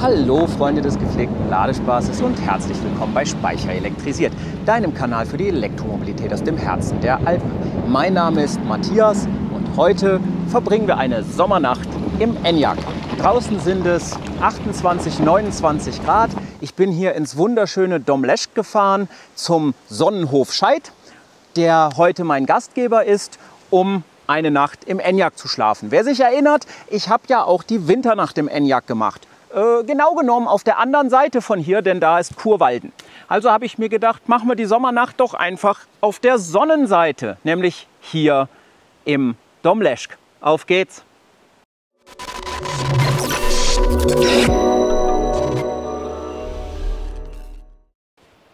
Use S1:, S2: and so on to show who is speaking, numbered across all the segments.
S1: Hallo Freunde des gepflegten Ladespaßes und herzlich willkommen bei Speicher elektrisiert, deinem Kanal für die Elektromobilität aus dem Herzen der Alpen. Mein Name ist Matthias und heute verbringen wir eine Sommernacht im Enyaq. Draußen sind es 28, 29 Grad. Ich bin hier ins wunderschöne Domleschg gefahren zum Sonnenhof Scheid, der heute mein Gastgeber ist, um eine Nacht im Enyaq zu schlafen. Wer sich erinnert, ich habe ja auch die Winternacht im Enyaq gemacht. Genau genommen auf der anderen Seite von hier, denn da ist Kurwalden. Also habe ich mir gedacht, machen wir die Sommernacht doch einfach auf der Sonnenseite, nämlich hier im Domleschg. Auf geht's!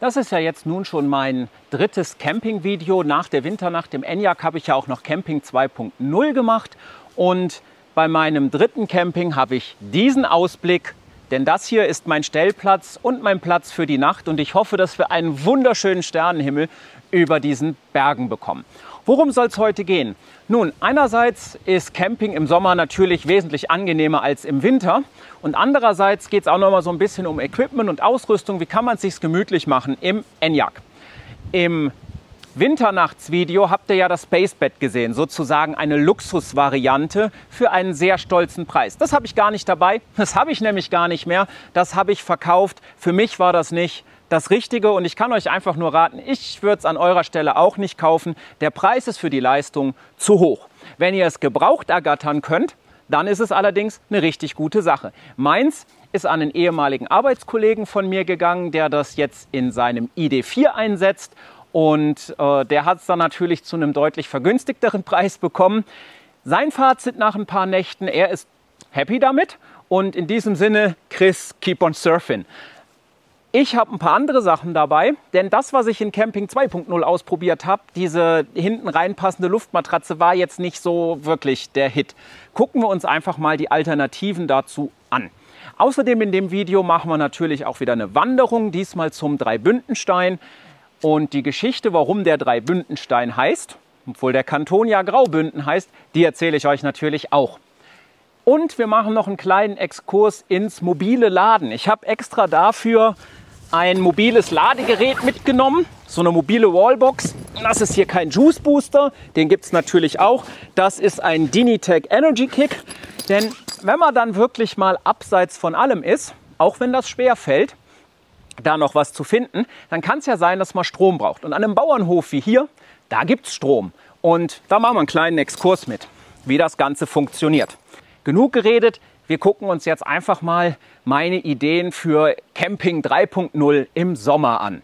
S1: Das ist ja jetzt nun schon mein drittes Campingvideo. Nach der Winternacht im Enyaq habe ich ja auch noch Camping 2.0 gemacht und bei meinem dritten Camping habe ich diesen Ausblick, denn das hier ist mein Stellplatz und mein Platz für die Nacht und ich hoffe, dass wir einen wunderschönen Sternenhimmel über diesen Bergen bekommen. Worum soll es heute gehen? Nun, einerseits ist Camping im Sommer natürlich wesentlich angenehmer als im Winter und andererseits geht es auch noch mal so ein bisschen um Equipment und Ausrüstung. Wie kann man es sich gemütlich machen im Enyaq? Im Winternachtsvideo habt ihr ja das Spacebed gesehen, sozusagen eine Luxusvariante für einen sehr stolzen Preis. Das habe ich gar nicht dabei, das habe ich nämlich gar nicht mehr, das habe ich verkauft. Für mich war das nicht das Richtige und ich kann euch einfach nur raten, ich würde es an eurer Stelle auch nicht kaufen. Der Preis ist für die Leistung zu hoch. Wenn ihr es gebraucht ergattern könnt, dann ist es allerdings eine richtig gute Sache. Meins ist an einen ehemaligen Arbeitskollegen von mir gegangen, der das jetzt in seinem ID.4 einsetzt. Und der hat es dann natürlich zu einem deutlich vergünstigteren Preis bekommen. Sein Fazit nach ein paar Nächten, er ist happy damit. Und in diesem Sinne, Chris, keep on surfing. Ich habe ein paar andere Sachen dabei, denn das, was ich in Camping 2.0 ausprobiert habe, diese hinten reinpassende Luftmatratze, war jetzt nicht so wirklich der Hit. Gucken wir uns einfach mal die Alternativen dazu an. Außerdem in dem Video machen wir natürlich auch wieder eine Wanderung, diesmal zum Dreibündenstein. Und die Geschichte, warum der Dreibündenstein heißt, obwohl der Kanton ja Graubünden heißt, die erzähle ich euch natürlich auch. Und wir machen noch einen kleinen Exkurs ins mobile Laden. Ich habe extra dafür ein mobiles Ladegerät mitgenommen, so eine mobile Wallbox. Das ist hier kein Juice Booster, den gibt es natürlich auch. Das ist ein Dynitec Energy Kick. Denn wenn man dann wirklich mal abseits von allem ist, auch wenn das schwer fällt, da noch was zu finden, dann kann es ja sein, dass man Strom braucht. Und an einem Bauernhof wie hier, da gibt es Strom. Und da machen wir einen kleinen Exkurs mit, wie das Ganze funktioniert. Genug geredet, wir gucken uns jetzt einfach mal meine Ideen für Camping 3.0 im Sommer an.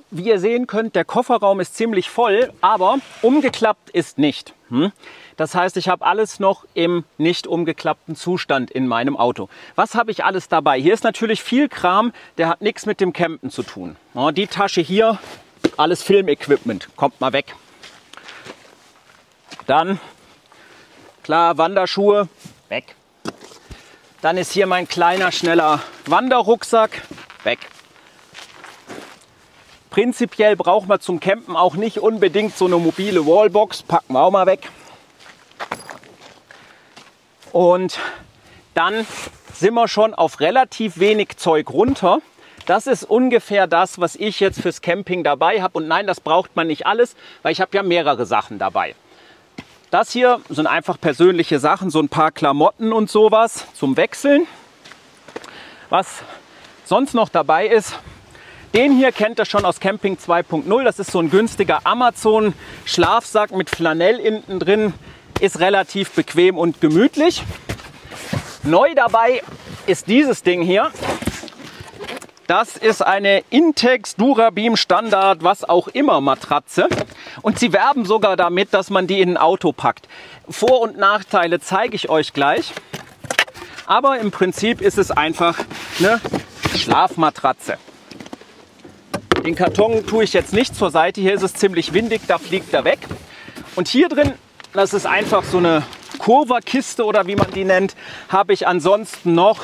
S1: Wie ihr sehen könnt, der Kofferraum ist ziemlich voll, aber umgeklappt ist nicht. Das heißt, ich habe alles noch im nicht umgeklappten Zustand in meinem Auto. Was habe ich alles dabei? Hier ist natürlich viel Kram, der hat nichts mit dem Campen zu tun. Die Tasche hier, alles Filmequipment, kommt mal weg. Dann, klar, Wanderschuhe, weg. Dann ist hier mein kleiner, schneller Wanderrucksack, weg. Prinzipiell braucht man zum Campen auch nicht unbedingt so eine mobile Wallbox, packen wir auch mal weg. Und dann sind wir schon auf relativ wenig Zeug runter. Das ist ungefähr das, was ich jetzt fürs Camping dabei habe. Und nein, das braucht man nicht alles, weil ich habe ja mehrere Sachen dabei. Das hier sind einfach persönliche Sachen, so ein paar Klamotten und sowas zum Wechseln. Was sonst noch dabei ist, den hier kennt ihr schon aus Camping 2.0. Das ist so ein günstiger Amazon-Schlafsack mit Flanell innen drin. Ist relativ bequem und gemütlich. Neu dabei ist dieses Ding hier. Das ist eine Intex Durabeam Standard, was auch immer Matratze. Und sie werben sogar damit, dass man die in ein Auto packt. Vor- und Nachteile zeige ich euch gleich. Aber im Prinzip ist es einfach eine Schlafmatratze. Den Karton tue ich jetzt nicht zur Seite. Hier ist es ziemlich windig, da fliegt er weg. Und hier drin, das ist einfach so eine Kurva-Kiste oder wie man die nennt, habe ich ansonsten noch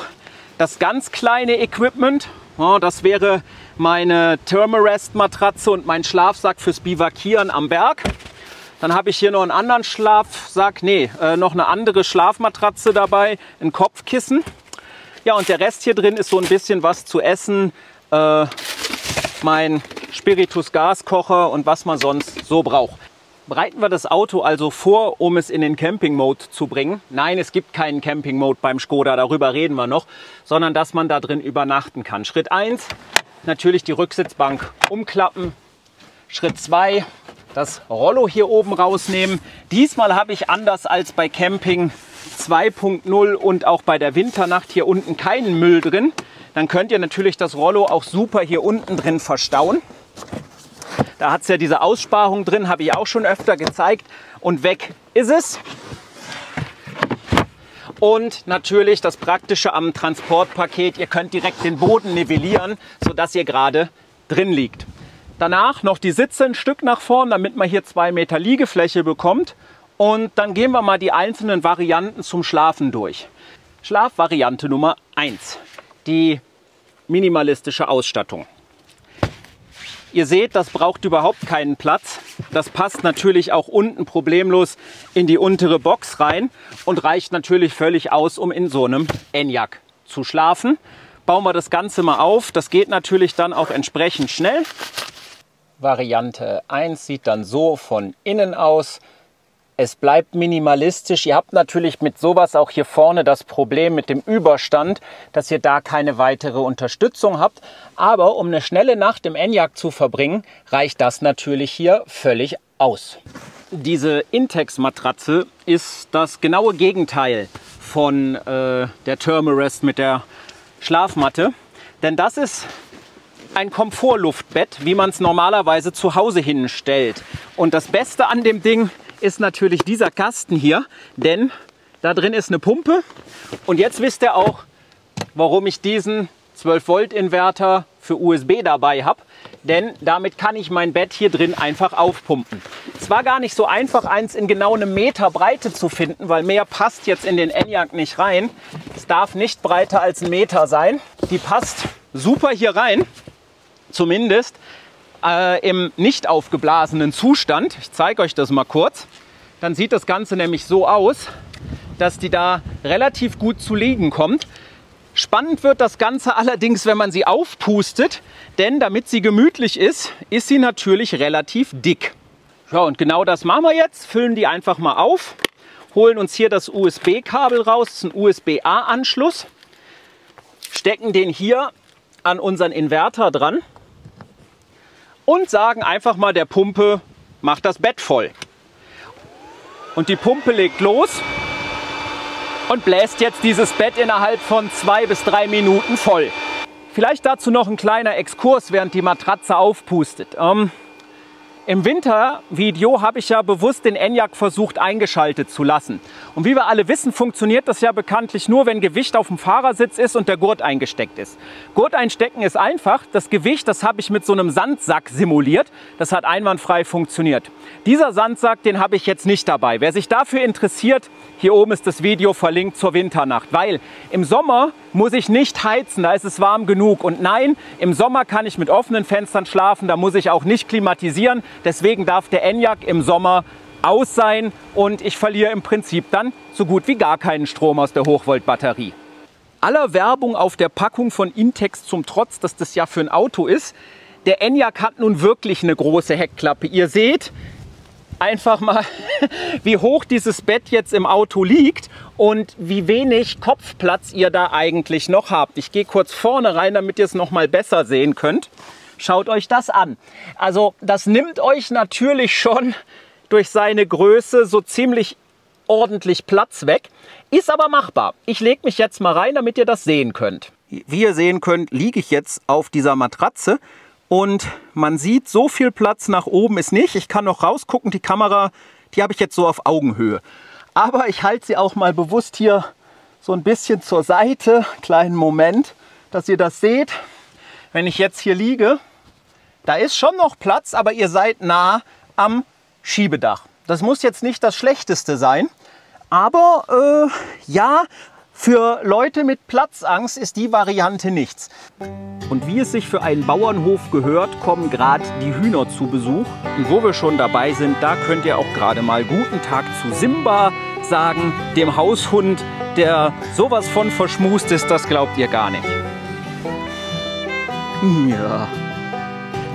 S1: das ganz kleine Equipment. Ja, das wäre meine Thermarest-Matratze und mein Schlafsack fürs Bivakieren am Berg. Dann habe ich hier noch einen anderen Schlafsack, noch eine andere Schlafmatratze dabei, ein Kopfkissen. Ja, und der Rest hier drin ist so ein bisschen was zu essen. Mein Spiritus-Gaskocher und was man sonst so braucht. Bereiten wir das Auto also vor, um es in den Camping-Mode zu bringen? Nein, es gibt keinen Camping-Mode beim Skoda, darüber reden wir noch, sondern dass man da drin übernachten kann. Schritt 1, natürlich die Rücksitzbank umklappen. Schritt 2, das Rollo hier oben rausnehmen. Diesmal habe ich anders als bei Camping 2.0 und auch bei der Winternacht hier unten keinen Müll drin. Dann könnt ihr natürlich das Rollo auch super hier unten drin verstauen. Da hat es ja diese Aussparung drin, habe ich auch schon öfter gezeigt. Und weg ist es. Und natürlich das Praktische am Transportpaket, ihr könnt direkt den Boden nivellieren, sodass ihr gerade drin liegt. Danach noch die Sitze ein Stück nach vorn, damit man hier 2 Meter Liegefläche bekommt. Und dann gehen wir mal die einzelnen Varianten zum Schlafen durch. Schlafvariante Nummer 1, die minimalistische Ausstattung. Ihr seht, das braucht überhaupt keinen Platz. Das passt natürlich auch unten problemlos in die untere Box rein und reicht natürlich völlig aus, um in so einem Enyaq zu schlafen. Bauen wir das Ganze mal auf. Das geht natürlich dann auch entsprechend schnell. Variante 1 sieht dann so von innen aus. Es bleibt minimalistisch. Ihr habt natürlich mit sowas auch hier vorne das Problem mit dem Überstand, dass ihr da keine weitere Unterstützung habt. Aber um eine schnelle Nacht im Enyaq zu verbringen, reicht das natürlich hier völlig aus. Diese Intex-Matratze ist das genaue Gegenteil von der Thermarest mit der Schlafmatte. Denn das ist ein Komfortluftbett, wie man es normalerweise zu Hause hinstellt. Und das Beste an dem Ding ist natürlich dieser Kasten hier, denn da drin ist eine Pumpe. Und jetzt wisst ihr auch, warum ich diesen 12 Volt Inverter für USB dabei habe. Denn damit kann ich mein Bett hier drin einfach aufpumpen. Es war gar nicht so einfach, eins in genau einem Meter Breite zu finden, weil mehr passt jetzt in den Enyaq nicht rein. Es darf nicht breiter als 1 Meter sein. Die passt super hier rein, zumindest im nicht aufgeblasenen Zustand. Ich zeige euch das mal kurz. Dann sieht das Ganze nämlich so aus, dass die da relativ gut zu liegen kommt. Spannend wird das Ganze allerdings, wenn man sie aufpustet, denn damit sie gemütlich ist, ist sie natürlich relativ dick. Ja, und genau das machen wir jetzt. Füllen die einfach mal auf, holen uns hier das USB-Kabel raus, das ist ein USB-A-Anschluss, stecken den hier an unseren Inverter dran und sagen einfach mal der Pumpe, mach das Bett voll. Und die Pumpe legt los und bläst jetzt dieses Bett innerhalb von 2 bis 3 Minuten voll. Vielleicht dazu noch ein kleiner Exkurs, während die Matratze aufpustet. Im Wintervideo habe ich ja bewusst den Enyaq versucht eingeschaltet zu lassen. Und wie wir alle wissen, funktioniert das ja bekanntlich nur, wenn Gewicht auf dem Fahrersitz ist und der Gurt eingesteckt ist. Gurt einstecken ist einfach. Das Gewicht, das habe ich mit so einem Sandsack simuliert. Das hat einwandfrei funktioniert. Dieser Sandsack, den habe ich jetzt nicht dabei. Wer sich dafür interessiert, hier oben ist das Video verlinkt zur Winternacht. Weil im Sommer muss ich nicht heizen, da ist es warm genug. Und nein, im Sommer kann ich mit offenen Fenstern schlafen, da muss ich auch nicht klimatisieren. Deswegen darf der Enyaq im Sommer aus sein und ich verliere im Prinzip dann so gut wie gar keinen Strom aus der Hochvoltbatterie. Aller Werbung auf der Packung von Intex zum Trotz, dass das ja für ein Auto ist, der Enyaq hat nun wirklich eine große Heckklappe. Ihr seht einfach mal, wie hoch dieses Bett jetzt im Auto liegt und wie wenig Kopfplatz ihr da eigentlich noch habt. Ich gehe kurz vorne rein, damit ihr es noch mal besser sehen könnt. Schaut euch das an. Also das nimmt euch natürlich schon durch seine Größe so ziemlich ordentlich Platz weg. Ist aber machbar. Ich lege mich jetzt mal rein, damit ihr das sehen könnt. Wie ihr sehen könnt, liege ich jetzt auf dieser Matratze. Und man sieht, so viel Platz nach oben ist nicht. Ich kann noch rausgucken, die Kamera, die habe ich jetzt so auf Augenhöhe. Aber ich halte sie auch mal bewusst hier so ein bisschen zur Seite. Kleinen Moment, dass ihr das seht. Wenn ich jetzt hier liege, da ist schon noch Platz, aber ihr seid nah am Schiebedach. Das muss jetzt nicht das Schlechteste sein. Aber ja, für Leute mit Platzangst ist die Variante nichts. Und wie es sich für einen Bauernhof gehört, kommen gerade die Hühner zu Besuch. Und wo wir schon dabei sind, da könnt ihr auch gerade mal guten Tag zu Simba sagen, dem Haushund, der sowas von verschmust ist, das glaubt ihr gar nicht. Ja.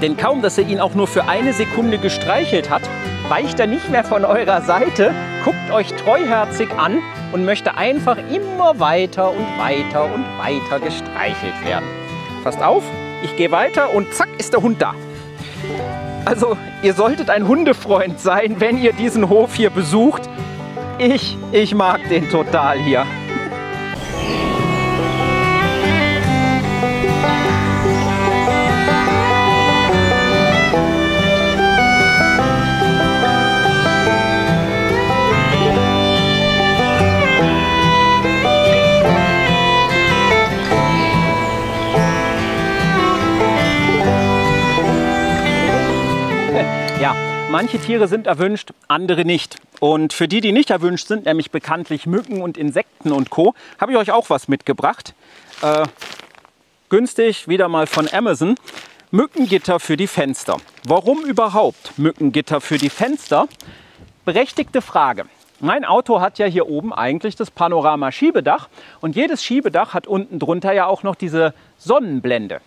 S1: Denn kaum, dass er ihn auch nur für eine Sekunde gestreichelt hat, weicht er nicht mehr von eurer Seite, guckt euch treuherzig an und möchte einfach immer weiter und weiter und weiter gestreichelt werden. Passt auf, ich gehe weiter und zack ist der Hund da. Also ihr solltet ein Hundefreund sein, wenn ihr diesen Hof hier besucht. Ich mag den total hier. Ja, manche Tiere sind erwünscht, andere nicht. Und für die, die nicht erwünscht sind, nämlich bekanntlich Mücken und Insekten und Co., habe ich euch auch was mitgebracht. Günstig, wieder mal von Amazon. Mückengitter für die Fenster. Warum überhaupt Mückengitter für die Fenster? Berechtigte Frage. Mein Auto hat ja hier oben eigentlich das Panorama-Schiebedach. Und jedes Schiebedach hat unten drunter ja auch noch diese Sonnenblende.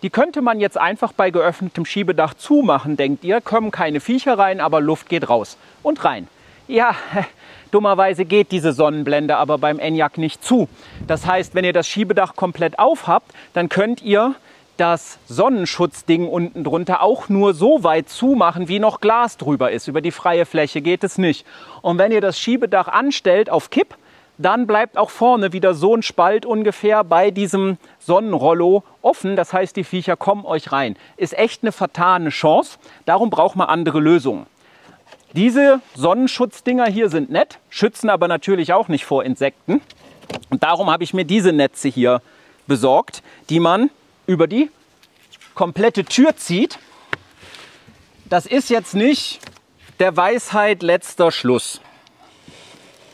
S1: Die könnte man jetzt einfach bei geöffnetem Schiebedach zumachen, denkt ihr, kommen keine Viecher rein, aber Luft geht raus und rein. Ja, dummerweise geht diese Sonnenblende aber beim Enyaq nicht zu. Das heißt, wenn ihr das Schiebedach komplett auf habt, dann könnt ihr das Sonnenschutzding unten drunter auch nur so weit zumachen, wie noch Glas drüber ist. Über die freie Fläche geht es nicht. Und wenn ihr das Schiebedach anstellt auf Kipp, dann bleibt auch vorne wieder so ein Spalt ungefähr bei diesem Sonnenrollo offen. Das heißt, die Viecher kommen euch rein. Ist echt eine vertane Chance. Darum braucht man andere Lösungen. Diese Sonnenschutzdinger hier sind nett, schützen aber natürlich auch nicht vor Insekten. Und darum habe ich mir diese Netze hier besorgt, die man über die komplette Tür zieht. Das ist jetzt nicht der Weisheit letzter Schluss.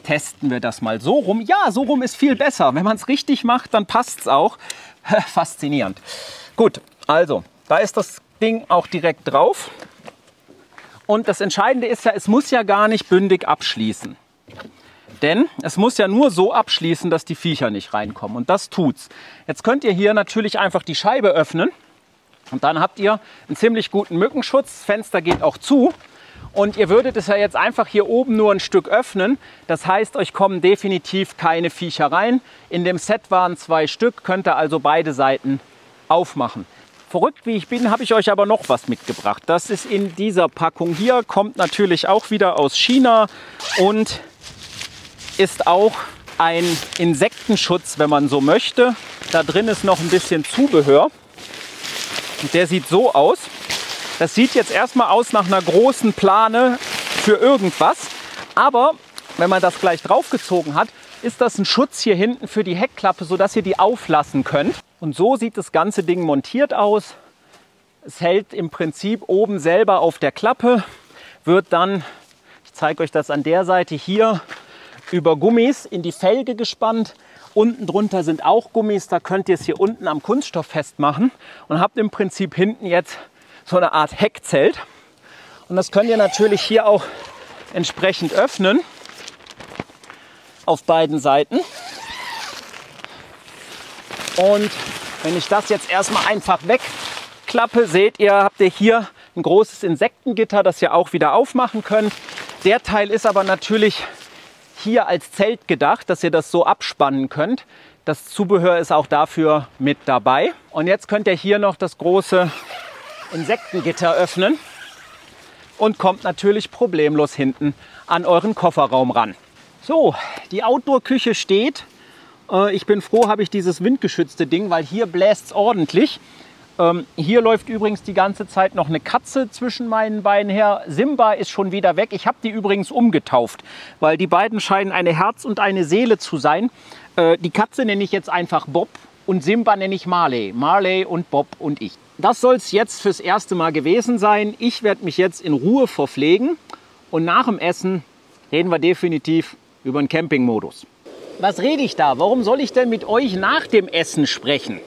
S1: Testen wir das mal so rum. Ja, so rum ist viel besser. Wenn man es richtig macht, dann passt es auch. Faszinierend. Gut, also, da ist das Ding auch direkt drauf. Und das Entscheidende ist ja, es muss ja gar nicht bündig abschließen. Denn es muss ja nur so abschließen, dass die Viecher nicht reinkommen. Und das tut's. Jetzt könnt ihr hier natürlich einfach die Scheibe öffnen. Und dann habt ihr einen ziemlich guten Mückenschutz. Das Fenster geht auch zu. Und ihr würdet es ja jetzt einfach hier oben nur ein Stück öffnen. Das heißt, euch kommen definitiv keine Viecher rein. In dem Set waren 2 Stück, könnt ihr also beide Seiten aufmachen. Verrückt wie ich bin, habe ich euch aber noch was mitgebracht. Das ist in dieser Packung hier, kommt natürlich auch wieder aus China und ist auch ein Insektenschutz, wenn man so möchte. Da drin ist noch ein bisschen Zubehör. Und der sieht so aus. Das sieht jetzt erstmal aus nach einer großen Plane für irgendwas. Aber wenn man das gleich draufgezogen hat, ist das ein Schutz hier hinten für die Heckklappe, sodass ihr die auflassen könnt. Und so sieht das ganze Ding montiert aus. Es hält im Prinzip oben selber auf der Klappe, wird dann, ich zeige euch das an der Seite hier, über Gummis in die Felge gespannt. Unten drunter sind auch Gummis, da könnt ihr es hier unten am Kunststoff festmachen und habt im Prinzip hinten jetzt so eine Art Heckzelt. Und das könnt ihr natürlich hier auch entsprechend öffnen auf beiden Seiten. Und wenn ich das jetzt erstmal einfach wegklappe, seht ihr, habt ihr hier ein großes Insektengitter, das ihr auch wieder aufmachen könnt. Der Teil ist aber natürlich hier als Zelt gedacht, dass ihr das so abspannen könnt. Das Zubehör ist auch dafür mit dabei. Und jetzt könnt ihr hier noch das große Insektengitter öffnen und kommt natürlich problemlos hinten an euren Kofferraum ran. So, die Outdoor-Küche steht. Ich bin froh, habe ich dieses windgeschützte Ding, weil hier bläst es ordentlich. Hier läuft übrigens die ganze Zeit noch eine Katze zwischen meinen Beinen her. Simba ist schon wieder weg. Ich habe die übrigens umgetauft, weil die beiden scheinen eine Herz und eine Seele zu sein. Die Katze nenne ich jetzt einfach Bob und Simba nenne ich Marley. Marley und Bob und ich. Das soll es jetzt fürs erste Mal gewesen sein. Ich werde mich jetzt in Ruhe verpflegen und nach dem Essen reden wir definitiv über den Campingmodus. Was rede ich da? Warum soll ich denn mit euch nach dem Essen sprechen?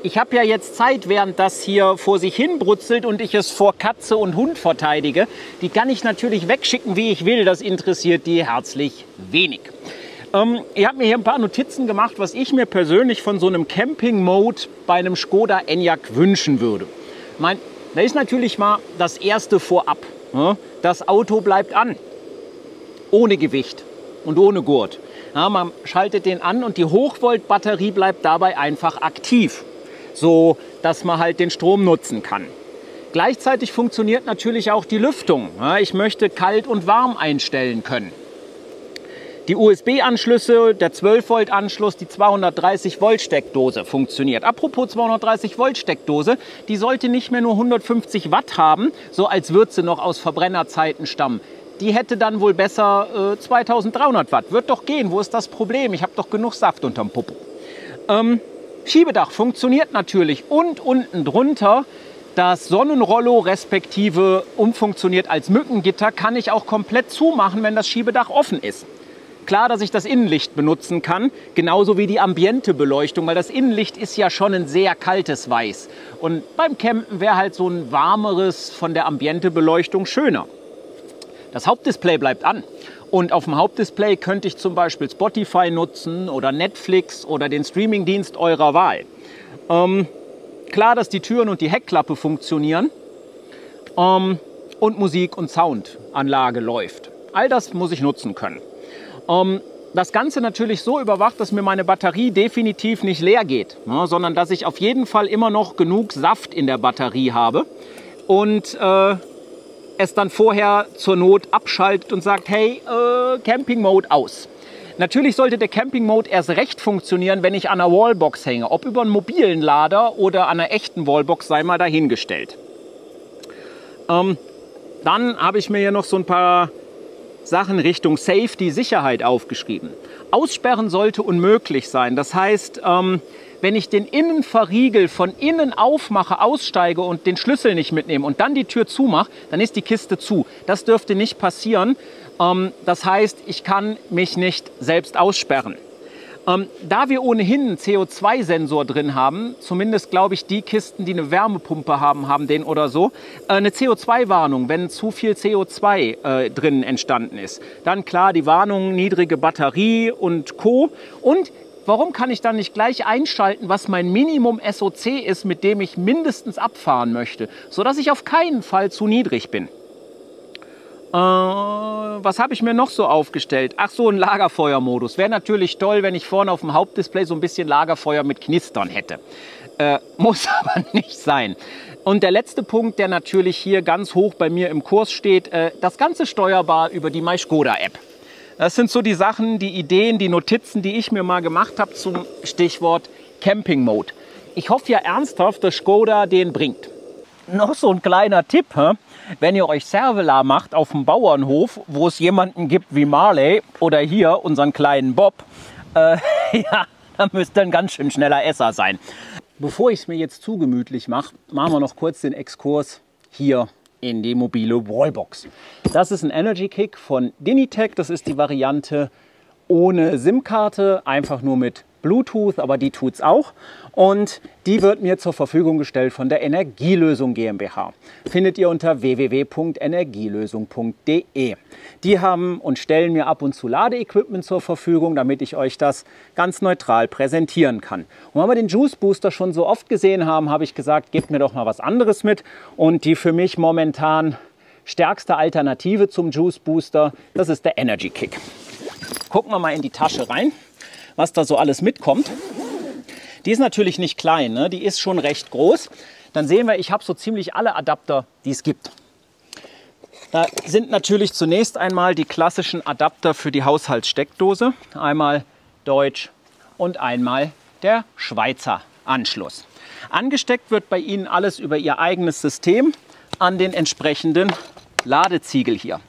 S1: ich habe ja jetzt Zeit, während das hier vor sich hin brutzelt und ich es vor Katze und Hund verteidige. Die kann ich natürlich wegschicken, wie ich will. Das interessiert die herzlich wenig. Ich habe mir hier ein paar Notizen gemacht, was ich mir persönlich von so einem Camping-Mode bei einem Skoda Enyaq wünschen würde. Da ist natürlich mal das Erste vorab. Das Auto bleibt an, ohne Gewicht und ohne Gurt. Ja, man schaltet den an und die Hochvolt-Batterie bleibt dabei einfach aktiv, so dass man halt den Strom nutzen kann. Gleichzeitig funktioniert natürlich auch die Lüftung. Ja, ich möchte kalt und warm einstellen können. Die USB-Anschlüsse, der 12-Volt-Anschluss, die 230-Volt-Steckdose funktioniert. Apropos 230-Volt-Steckdose, die sollte nicht mehr nur 150 Watt haben, so als würde sie noch aus Verbrennerzeiten stammen. Die hätte dann wohl besser 2300 Watt. Wird doch gehen, wo ist das Problem? Ich habe doch genug Saft unterm Popo. Schiebedach funktioniert natürlich und unten drunter das Sonnenrollo respektive umfunktioniert als Mückengitter kann ich auch komplett zumachen, wenn das Schiebedach offen ist. Klar, dass ich das Innenlicht benutzen kann, genauso wie die Ambientebeleuchtung, weil das Innenlicht ist ja schon ein sehr kaltes Weiß. Und beim Campen wäre halt so ein warmeres von der Ambientebeleuchtung schöner. Das Hauptdisplay bleibt an. Und auf dem Hauptdisplay könnte ich zum Beispiel Spotify nutzen oder Netflix oder den Streamingdienst eurer Wahl. Klar, dass die Türen und die Heckklappe funktionieren und Musik- und Soundanlage läuft. All das muss ich nutzen können. Das Ganze natürlich so überwacht, dass mir meine Batterie definitiv nicht leer geht, sondern dass ich auf jeden Fall immer noch genug Saft in der Batterie habe und es dann vorher zur Not abschaltet und sagt, hey, Camping Mode aus. Natürlich sollte der Camping Mode erst recht funktionieren, wenn ich an einer Wallbox hänge. Ob über einen mobilen Lader oder an einer echten Wallbox, sei mal dahingestellt. Dann habe ich mir hier noch so ein paar Sachen Richtung Safety, Sicherheit aufgeschrieben. Aussperren sollte unmöglich sein. Das heißt, wenn ich den Innenverriegel von innen aufmache, aussteige und den Schlüssel nicht mitnehme und dann die Tür zumache, dann ist die Kiste zu. Das dürfte nicht passieren. Das heißt, ich kann mich nicht selbst aussperren. Da wir ohnehin einen CO2-Sensor drin haben, zumindest glaube ich, die Kisten, die eine Wärmepumpe haben, haben den oder so, eine CO2-Warnung, wenn zu viel CO2 drin entstanden ist. Dann klar die Warnung, niedrige Batterie und Co. Und warum kann ich dann nicht gleich einschalten, was mein Minimum SOC ist, mit dem ich mindestens abfahren möchte, sodass ich auf keinen Fall zu niedrig bin? Was habe ich mir noch so aufgestellt? Ach so, ein Lagerfeuermodus. Wäre natürlich toll, wenn ich vorne auf dem Hauptdisplay so ein bisschen Lagerfeuer mit Knistern hätte. Muss aber nicht sein. Und der letzte Punkt, der natürlich hier ganz hoch bei mir im Kurs steht, das Ganze steuerbar über die MySkoda-App. Das sind so die Sachen, die Ideen, die Notizen, die ich mir mal gemacht habe zum Stichwort Camping Mode. Ich hoffe ja ernsthaft, dass Skoda den bringt. Noch so ein kleiner Tipp, wenn ihr euch Servola macht auf dem Bauernhof, wo es jemanden gibt wie Marley oder hier unseren kleinen Bob, ja, da müsst ihr ein ganz schön schneller Esser sein. Bevor ich es mir jetzt zu gemütlich mache, machen wir noch kurz den Exkurs hier in die mobile Wallbox. Das ist ein Energy Kick von Dinitec, das ist die Variante ohne SIM-Karte, einfach nur mit Bluetooth, aber die tut es auch. Und die wird mir zur Verfügung gestellt von der Energielösung GmbH. Findet ihr unter www.energielösung.de. Die haben und stellen mir ab und zu Ladeequipment zur Verfügung, damit ich euch das ganz neutral präsentieren kann. Und weil wir den Juice Booster schon so oft gesehen haben, habe ich gesagt, gebt mir doch mal was anderes mit. Und die für mich momentan stärkste Alternative zum Juice Booster, das ist der Energy Kick. Gucken wir mal in die Tasche rein, was da so alles mitkommt. Die ist natürlich nicht klein, ne? Die ist schon recht groß. Dann sehen wir, ich habe so ziemlich alle Adapter, die es gibt. Da sind natürlich zunächst einmal die klassischen Adapter für die Haushaltssteckdose. Einmal deutsch und einmal der Schweizer Anschluss. Angesteckt wird bei Ihnen alles über Ihr eigenes System an den entsprechenden Ladeziegel hier.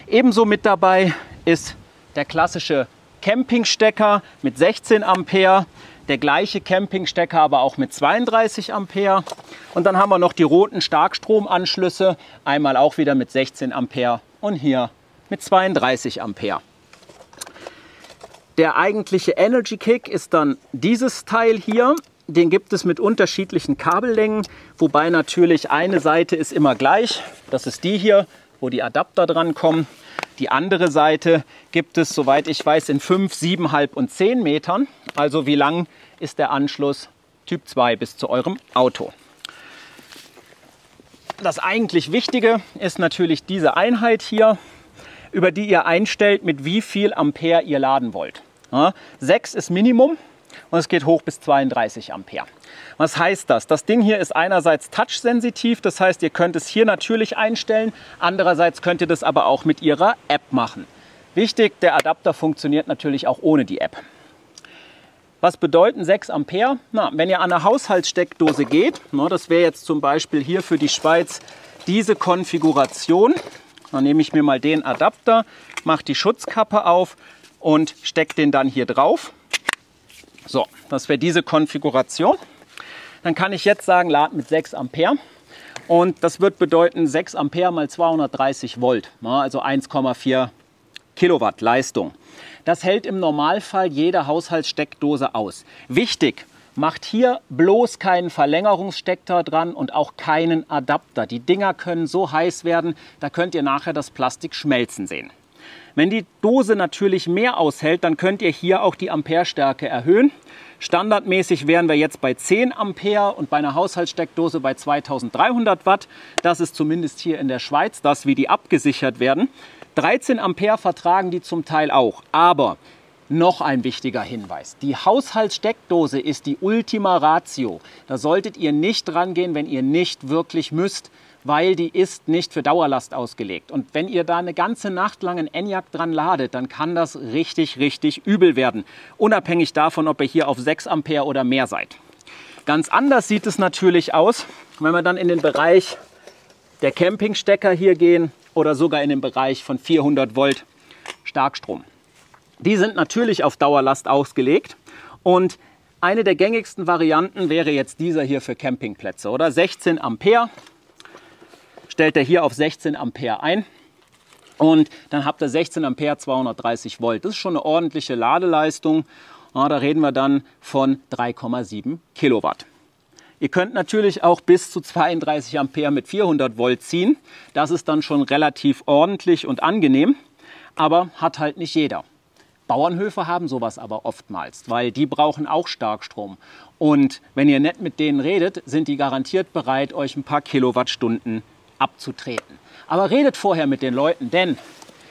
S1: Ebenso mit dabei ist der klassische Campingstecker mit 16 Ampere. Der gleiche Campingstecker, aber auch mit 32 Ampere. Und dann haben wir noch die roten Starkstromanschlüsse, einmal auch wieder mit 16 Ampere und hier mit 32 Ampere. Der eigentliche Energy Kick ist dann dieses Teil hier. den gibt es mit unterschiedlichen Kabellängen, wobei natürlich eine Seite ist immer gleich. Das ist die hier, wo die Adapter dran kommen. Die andere Seite gibt es, soweit ich weiß, in 5, 7,5 und 10 Metern. Also wie lang ist der Anschluss Typ 2 bis zu eurem Auto? Das eigentlich Wichtige ist natürlich diese Einheit hier, über die ihr einstellt, mit wie viel Ampere ihr laden wollt. Ja, 6 ist Minimum und es geht hoch bis 32 Ampere. Was heißt das? Das Ding hier ist einerseits touchsensitiv, das heißt, ihr könnt es hier natürlich einstellen, andererseits könnt ihr das aber auch mit ihrer App machen. Wichtig, der Adapter funktioniert natürlich auch ohne die App. Was bedeuten 6 Ampere? Na, wenn ihr an eine Haushaltssteckdose geht, das wäre jetzt zum Beispiel hier für die Schweiz diese Konfiguration, dann nehme ich mir mal den Adapter, mache die Schutzkappe auf und stecke den dann hier drauf. So, das wäre diese Konfiguration. Dann kann ich jetzt sagen, lad mit 6 Ampere. Und das wird bedeuten 6 Ampere mal 230 Volt, also 1,4 Kilowatt Leistung. Das hält im Normalfall jede Haushaltssteckdose aus. Wichtig, macht hier bloß keinen Verlängerungsstecker dran und auch keinen Adapter. Die Dinger können so heiß werden, da könnt ihr nachher das Plastik schmelzen sehen. Wenn die Dose natürlich mehr aushält, dann könnt ihr hier auch die Amperestärke erhöhen. Standardmäßig wären wir jetzt bei 10 Ampere und bei einer Haushaltssteckdose bei 2300 Watt. Das ist zumindest hier in der Schweiz das, wie die abgesichert werden. 13 Ampere vertragen die zum Teil auch. Aber noch ein wichtiger Hinweis. Die Haushaltssteckdose ist die Ultima Ratio. Da solltet ihr nicht rangehen, wenn ihr nicht wirklich müsst, weil die ist nicht für Dauerlast ausgelegt. Und wenn ihr da eine ganze Nacht lang ein Enyaq dran ladet, dann kann das richtig, richtig übel werden. Unabhängig davon, ob ihr hier auf 6 Ampere oder mehr seid. Ganz anders sieht es natürlich aus, wenn wir dann in den Bereich der Campingstecker hier gehen oder sogar in den Bereich von 400 Volt Starkstrom. Die sind natürlich auf Dauerlast ausgelegt und eine der gängigsten Varianten wäre jetzt dieser hier für Campingplätze, oder? 16 Ampere. Stellt er hier auf 16 Ampere ein und dann habt ihr 16 Ampere, 230 Volt. Das ist schon eine ordentliche Ladeleistung. Ja, da reden wir dann von 3,7 Kilowatt. Ihr könnt natürlich auch bis zu 32 Ampere mit 400 Volt ziehen. Das ist dann schon relativ ordentlich und angenehm, aber hat halt nicht jeder. Bauernhöfe haben sowas aber oftmals, weil die brauchen auch Starkstrom. Und wenn ihr nett mit denen redet, sind die garantiert bereit, euch ein paar Kilowattstunden abzutreten. Aber redet vorher mit den Leuten, denn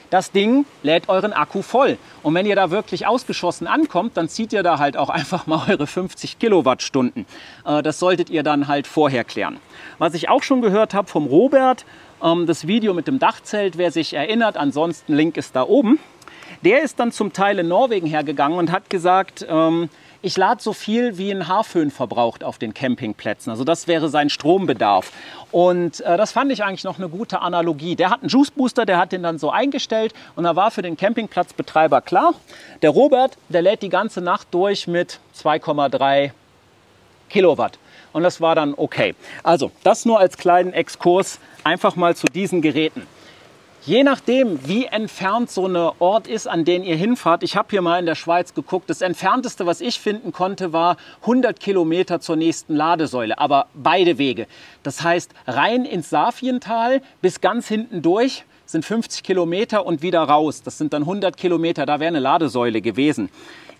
S1: das Ding lädt euren Akku voll. Und wenn ihr da wirklich ausgeschossen ankommt, dann zieht ihr da halt auch einfach mal eure 50 Kilowattstunden. Das solltet ihr dann halt vorher klären. Was ich auch schon gehört habe vom Robert, das Video mit dem Dachzelt, wer sich erinnert, ansonsten Link ist da oben. Der ist dann zum Teil in Norwegen hergegangen und hat gesagt, ich lade so viel wie ein Haarföhn verbraucht auf den Campingplätzen. Also das wäre sein Strombedarf. Und das fand ich eigentlich noch eine gute Analogie. Der hat einen Juice Booster, der hat den dann so eingestellt und da war für den Campingplatzbetreiber klar, der Robert, der lädt die ganze Nacht durch mit 2,3 Kilowatt. Und das war dann okay. Also das nur als kleinen Exkurs einfach mal zu diesen Geräten. Je nachdem, wie entfernt so ein Ort ist, an den ihr hinfahrt. Ich habe hier mal in der Schweiz geguckt. Das entfernteste, was ich finden konnte, war 100 Kilometer zur nächsten Ladesäule. Aber beide Wege. Das heißt, rein ins Safiental bis ganz hinten durch sind 50 Kilometer und wieder raus. Das sind dann 100 Kilometer. Da wäre eine Ladesäule gewesen.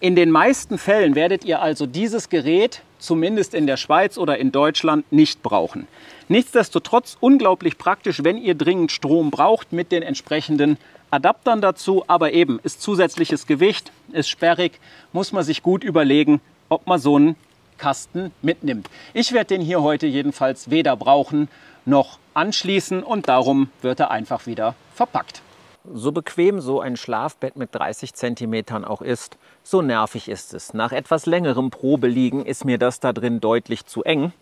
S1: In den meisten Fällen werdet ihr also dieses Gerät, zumindest in der Schweiz oder in Deutschland, nicht brauchen. Nichtsdestotrotz unglaublich praktisch, wenn ihr dringend Strom braucht mit den entsprechenden Adaptern dazu. Aber eben, ist zusätzliches Gewicht, ist sperrig, muss man sich gut überlegen, ob man so einen Kasten mitnimmt. Ich werde den hier heute jedenfalls weder brauchen noch anschließen und darum wird er einfach wieder verpackt. So bequem so ein Schlafbett mit 30 cm auch ist, so nervig ist es. Nach etwas längerem Probeliegen ist mir das da drin deutlich zu eng.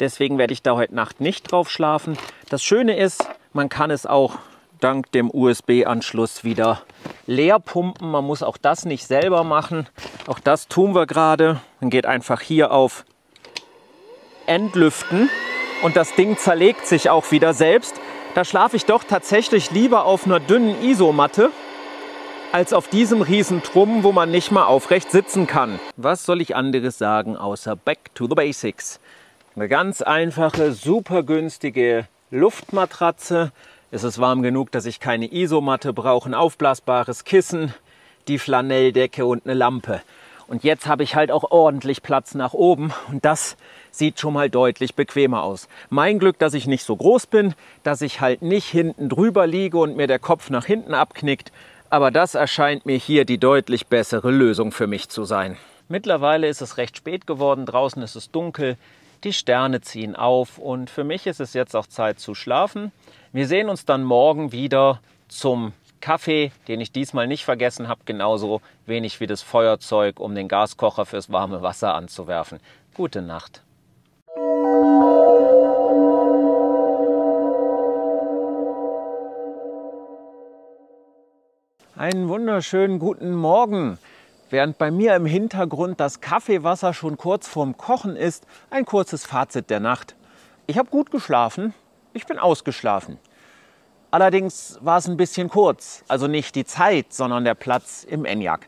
S1: Deswegen werde ich da heute Nacht nicht drauf schlafen. Das Schöne ist, man kann es auch dank dem USB-Anschluss wieder leer pumpen. Man muss auch das nicht selber machen. Auch das tun wir gerade. Man geht einfach hier auf Entlüften und das Ding zerlegt sich auch wieder selbst. Da schlafe ich doch tatsächlich lieber auf einer dünnen Isomatte, als auf diesem Riesentrumm, wo man nicht mal aufrecht sitzen kann. Was soll ich anderes sagen, außer Back to the Basics? Eine ganz einfache, super günstige Luftmatratze. Es ist warm genug, dass ich keine Isomatte brauche, ein aufblasbares Kissen, die Flanelldecke und eine Lampe. Und jetzt habe ich halt auch ordentlich Platz nach oben und das sieht schon mal deutlich bequemer aus. Mein Glück, dass ich nicht so groß bin, dass ich halt nicht hinten drüber liege und mir der Kopf nach hinten abknickt. Aber das erscheint mir hier die deutlich bessere Lösung für mich zu sein. Mittlerweile ist es recht spät geworden, draußen ist es dunkel, die Sterne ziehen auf und für mich ist es jetzt auch Zeit zu schlafen. Wir sehen uns dann morgen wieder zum Kaffee, den ich diesmal nicht vergessen habe, genauso wenig wie das Feuerzeug, um den Gaskocher fürs warme Wasser anzuwerfen. Gute Nacht. Einen wunderschönen guten Morgen. Während bei mir im Hintergrund das Kaffeewasser schon kurz vorm Kochen ist, ein kurzes Fazit der Nacht. Ich habe gut geschlafen, ich bin ausgeschlafen. Allerdings war es ein bisschen kurz, also nicht die Zeit, sondern der Platz im Enyaq.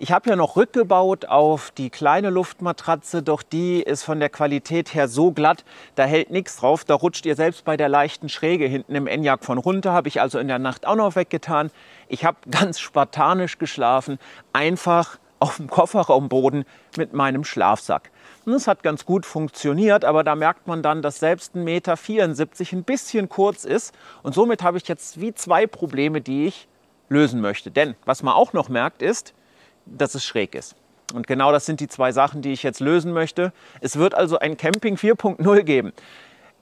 S1: Ich habe ja noch rückgebaut auf die kleine Luftmatratze, doch die ist von der Qualität her so glatt, da hält nichts drauf. Da rutscht ihr selbst bei der leichten Schräge hinten im Enyaq von runter, habe ich also in der Nacht auch noch weggetan. Ich habe ganz spartanisch geschlafen, einfach auf dem Kofferraumboden mit meinem Schlafsack. Und das hat ganz gut funktioniert, aber da merkt man dann, dass selbst 1,74 Meter ein bisschen kurz ist. Und somit habe ich jetzt wie zwei Probleme, die ich lösen möchte. Denn was man auch noch merkt ist, dass es schräg ist. Und genau das sind die zwei Sachen, die ich jetzt lösen möchte. Es wird also ein Camping 4.0 geben.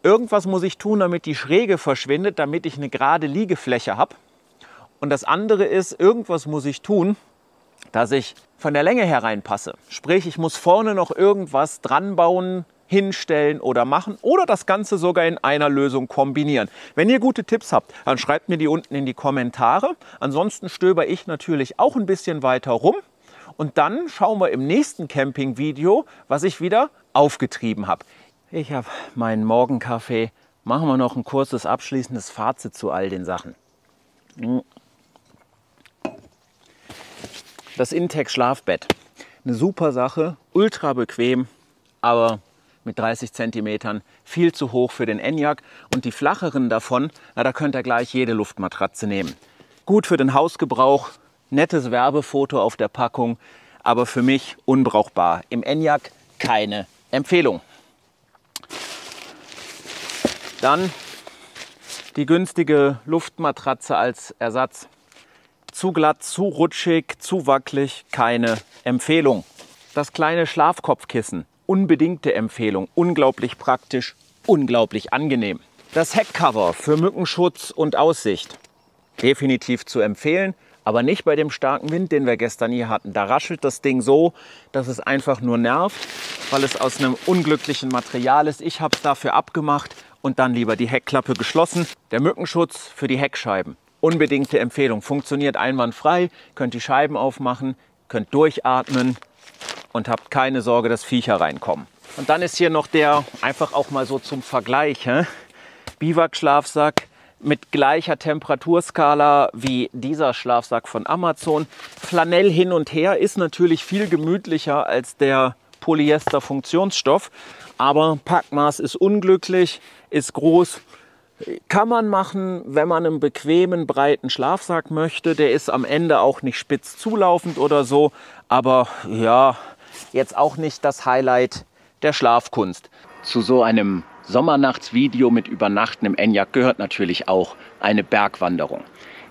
S1: Irgendwas muss ich tun, damit die Schräge verschwindet, damit ich eine gerade Liegefläche habe. Und das andere ist, irgendwas muss ich tun, dass ich von der Länge her reinpasse. Sprich, ich muss vorne noch irgendwas dran bauen, hinstellen oder machen oder das Ganze sogar in einer Lösung kombinieren. Wenn ihr gute Tipps habt, dann schreibt mir die unten in die Kommentare. Ansonsten stöber ich natürlich auch ein bisschen weiter rum. Und dann schauen wir im nächsten Camping-Video, was ich wieder aufgetrieben habe. Ich habe meinen Morgenkaffee. Machen wir noch ein kurzes abschließendes Fazit zu all den Sachen. Das Intex Schlafbett. Eine super Sache, ultra bequem, aber mit 30 cm viel zu hoch für den Enyaq. Und die flacheren davon, na, da könnt ihr gleich jede Luftmatratze nehmen. Gut für den Hausgebrauch, nettes Werbefoto auf der Packung, aber für mich unbrauchbar. Im Enyaq keine Empfehlung. Dann die günstige Luftmatratze als Ersatz. Zu glatt, zu rutschig, zu wackelig, keine Empfehlung. Das kleine Schlafkopfkissen, unbedingte Empfehlung, unglaublich praktisch, unglaublich angenehm. Das Heckcover für Mückenschutz und Aussicht, definitiv zu empfehlen, aber nicht bei dem starken Wind, den wir gestern hier hatten. Da raschelt das Ding so, dass es einfach nur nervt, weil es aus einem unglücklichen Material ist. Ich habe es dafür abgemacht und dann lieber die Heckklappe geschlossen. Der Mückenschutz für die Heckscheiben, unbedingte Empfehlung, funktioniert einwandfrei, könnt die Scheiben aufmachen, könnt durchatmen und habt keine Sorge, dass Viecher reinkommen. Und dann ist hier noch der, einfach auch mal so zum Vergleich, Biwak-Schlafsack mit gleicher Temperaturskala wie dieser Schlafsack von Amazon. Flanell hin und her ist natürlich viel gemütlicher als der Polyester-Funktionsstoff, aber Packmaß ist unglücklich, ist groß. Kann man machen, wenn man einen bequemen, breiten Schlafsack möchte. Der ist am Ende auch nicht spitz zulaufend oder so, aber ja, jetzt auch nicht das Highlight der Schlafkunst. Zu so einem Sommernachtsvideo mit Übernachten im Enyaq gehört natürlich auch eine Bergwanderung.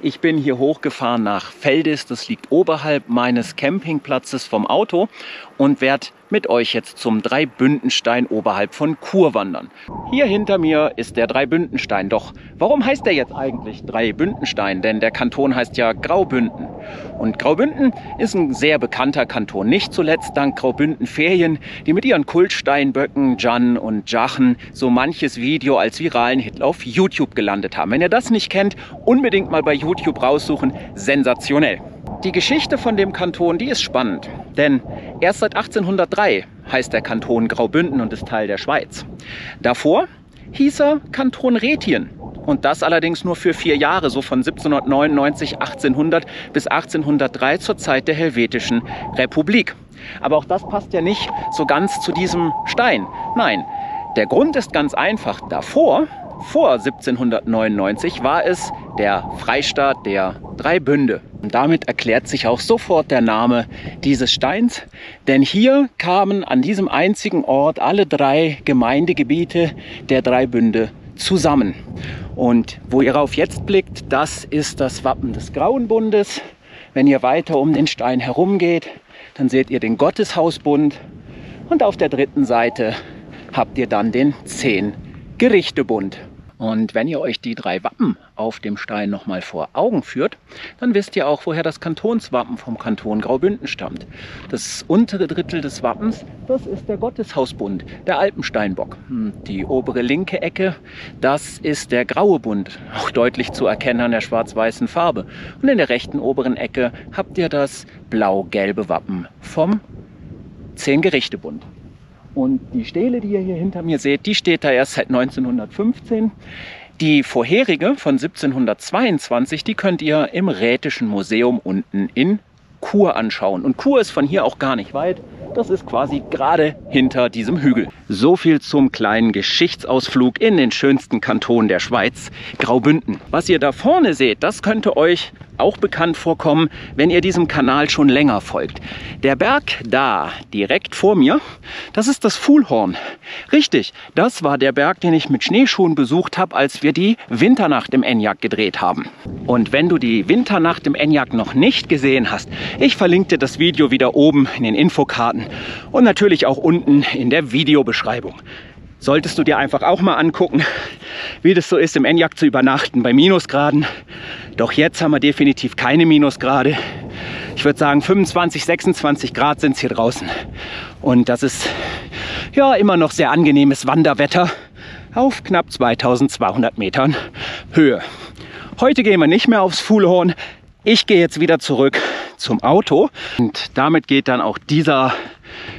S1: Ich bin hier hochgefahren nach Veldis, das liegt oberhalb meines Campingplatzes vom Auto und werde mit euch jetzt zum Dreibündenstein oberhalb von Chur wandern. Hier hinter mir ist der Dreibündenstein. Doch warum heißt der jetzt eigentlich Dreibündenstein? Denn der Kanton heißt ja Graubünden. Und Graubünden ist ein sehr bekannter Kanton. Nicht zuletzt dank Graubünden Ferien, die mit ihren Kultsteinböcken Jan und Jachen so manches Video als viralen Hit auf YouTube gelandet haben. Wenn ihr das nicht kennt, unbedingt mal bei YouTube raussuchen. Sensationell. Die Geschichte von dem Kanton, die ist spannend, denn erst seit 1803 heißt der Kanton Graubünden und ist Teil der Schweiz. Davor hieß er Kanton Rethien Und das allerdings nur für 4 Jahre, so von 1799, 1800 bis 1803 zur Zeit der Helvetischen Republik. Aber auch das passt ja nicht so ganz zu diesem Stein. Nein, der Grund ist ganz einfach. Davor, vor 1799, war es der Freistaat der 3 Bünde. Und damit erklärt sich auch sofort der Name dieses Steins. Denn hier kamen an diesem einzigen Ort alle 3 Gemeindegebiete der 3 Bünde zusammen. Und wo ihr rauf jetzt blickt, das ist das Wappen des Grauen Bundes. Wenn ihr weiter um den Stein herum geht, dann seht ihr den Gotteshausbund. Und auf der dritten Seite habt ihr dann den 10-Gerichte-Bund. Und wenn ihr euch die 3 Wappen auf dem Stein nochmal vor Augen führt, dann wisst ihr auch, woher das Kantonswappen vom Kanton Graubünden stammt. Das untere Drittel des Wappens, das ist der Gotteshausbund, der Alpensteinbock. Die obere linke Ecke, das ist der Graue Bund, auch deutlich zu erkennen an der schwarz-weißen Farbe. Und in der rechten oberen Ecke habt ihr das blau-gelbe Wappen vom 10-Gerichte-Bund. Und die Stele, die ihr hier hinter mir seht, die steht da erst seit 1915. Die vorherige von 1722, die könnt ihr im Rätischen Museum unten in Chur anschauen. Und Chur ist von hier auch gar nicht weit. Das ist quasi gerade hinter diesem Hügel. So viel zum kleinen Geschichtsausflug in den schönsten Kanton der Schweiz, Graubünden. Was ihr da vorne seht, das könnte euch auch bekannt vorkommen, wenn ihr diesem Kanal schon länger folgt. Der Berg da, direkt vor mir, das ist das Fuhlhorn. Richtig, das war der Berg, den ich mit Schneeschuhen besucht habe, als wir die Winternacht im Enyaq gedreht haben. Und wenn du die Winternacht im Enyaq noch nicht gesehen hast, ich verlinke dir das Video wieder oben in den Infokarten und natürlich auch unten in der Videobeschreibung. Solltest du dir einfach auch mal angucken, wie das so ist, im Enyaq zu übernachten bei Minusgraden. Doch jetzt haben wir definitiv keine Minusgrade. Ich würde sagen 25, 26 Grad sind es hier draußen. Und das ist ja immer noch sehr angenehmes Wanderwetter auf knapp 2200 Metern Höhe. Heute gehen wir nicht mehr aufs Fuhlhorn. Ich gehe jetzt wieder zurück zum Auto. Und damit geht dann auch dieser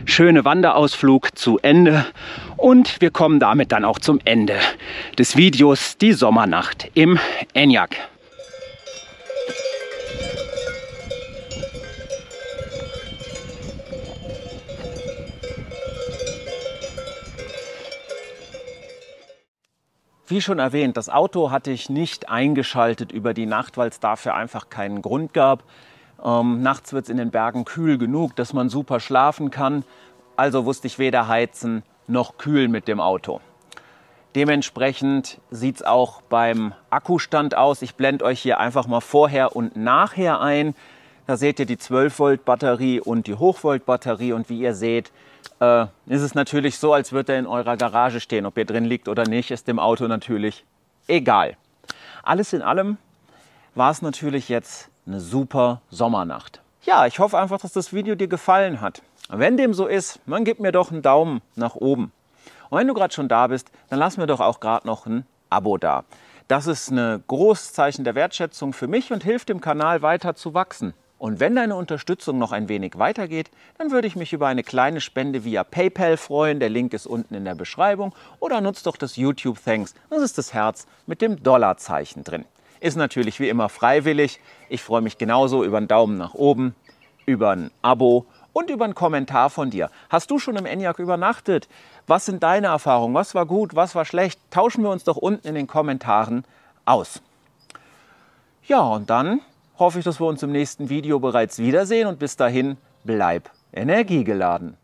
S1: schöne Wanderausflug zu Ende. Und wir kommen damit dann auch zum Ende des Videos, die Sommernacht im Enyaq. Wie schon erwähnt, das Auto hatte ich nicht eingeschaltet über die Nacht, weil es dafür einfach keinen Grund gab. Nachts wird es in den Bergen kühl genug, dass man super schlafen kann. Also wusste ich weder heizen noch kühlen mit dem Auto. Dementsprechend sieht es auch beim Akkustand aus. Ich blende euch hier einfach mal vorher und nachher ein. Da seht ihr die 12 Volt Batterie und die Hochvolt Batterie. Und wie ihr seht, ist es natürlich so, als würde er in eurer Garage stehen. Ob ihr drin liegt oder nicht, ist dem Auto natürlich egal. Alles in allem war es natürlich jetzt eine super Sommernacht. Ja, ich hoffe einfach, dass das Video dir gefallen hat. Wenn dem so ist, dann gib mir doch einen Daumen nach oben. Und wenn du gerade schon da bist, dann lass mir doch auch gerade noch ein Abo da. Das ist ein großes Zeichen der Wertschätzung für mich und hilft dem Kanal weiter zu wachsen. Und wenn deine Unterstützung noch ein wenig weitergeht, dann würde ich mich über eine kleine Spende via PayPal freuen. Der Link ist unten in der Beschreibung. Oder nutzt doch das YouTube Thanks. Das ist das Herz mit dem Dollarzeichen drin. Ist natürlich wie immer freiwillig. Ich freue mich genauso über einen Daumen nach oben, über ein Abo und über einen Kommentar von dir. Hast du schon im Enyaq übernachtet? Was sind deine Erfahrungen? Was war gut? Was war schlecht? Tauschen wir uns doch unten in den Kommentaren aus. Ja, und dann hoffe ich, dass wir uns im nächsten Video bereits wiedersehen und bis dahin bleib energiegeladen.